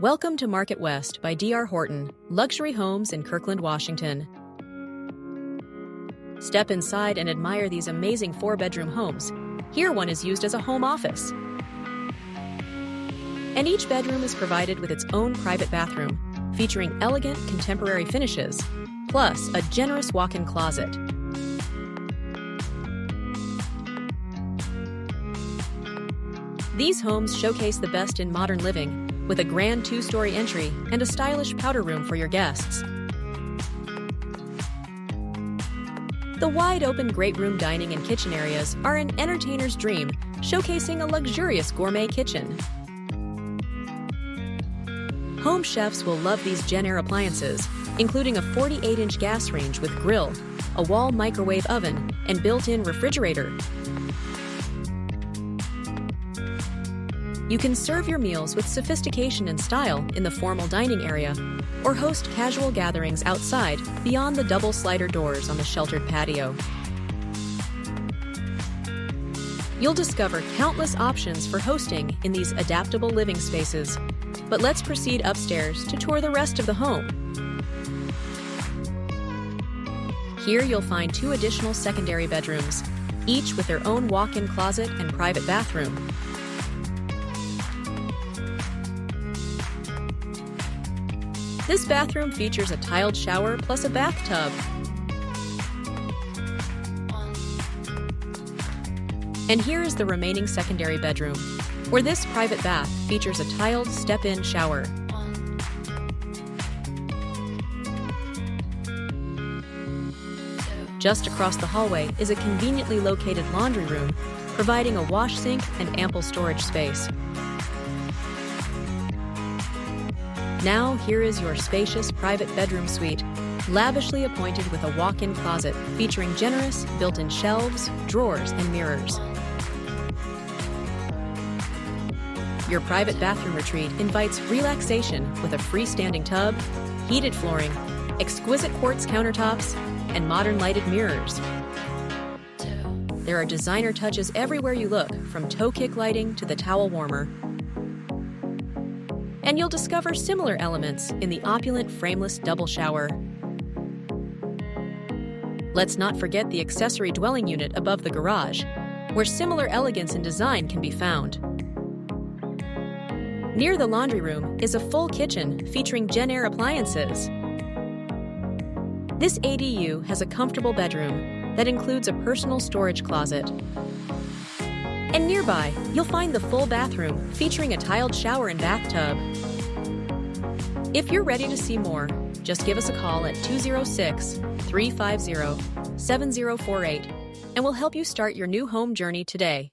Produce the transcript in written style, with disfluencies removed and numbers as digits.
Welcome to Market West by D.R. Horton, luxury homes in Kirkland, Washington. Step inside and admire these amazing 4-bedroom homes. Here one is used as a home office. And each bedroom is provided with its own private bathroom, featuring elegant contemporary finishes, plus a generous walk-in closet. These homes showcase the best in modern living, with a grand 2-story entry and a stylish powder room for your guests. The wide-open great room dining and kitchen areas are an entertainer's dream, showcasing a luxurious gourmet kitchen. Home chefs will love these Jenn-Air appliances, including a 48-inch gas range with grill, a wall microwave oven, and built-in refrigerator. You can serve your meals with sophistication and style in the formal dining area, or host casual gatherings outside beyond the double slider doors on the sheltered patio. You'll discover countless options for hosting in these adaptable living spaces, but let's proceed upstairs to tour the rest of the home. Here you'll find 2 additional secondary bedrooms, each with their own walk-in closet and private bathroom. This bathroom features a tiled shower plus a bathtub. And here is the remaining secondary bedroom, where this private bath features a tiled step-in shower. Just across the hallway is a conveniently located laundry room, providing a wash sink and ample storage space. Now, here is your spacious private bedroom suite, lavishly appointed with a walk-in closet featuring generous built-in shelves, drawers, and mirrors. Your private bathroom retreat invites relaxation with a freestanding tub, heated flooring, exquisite quartz countertops, and modern lighted mirrors. There are designer touches everywhere you look, from toe kick lighting to the towel warmer. And you'll discover similar elements in the opulent frameless double shower. Let's not forget the accessory dwelling unit above the garage, where similar elegance and design can be found. Near the laundry room is a full kitchen featuring Jenn-Air appliances. This ADU has a comfortable bedroom that includes a personal storage closet. And nearby, you'll find the full bathroom featuring a tiled shower and bathtub. If you're ready to see more, just give us a call at 206-350-7048 and we'll help you start your new home journey today.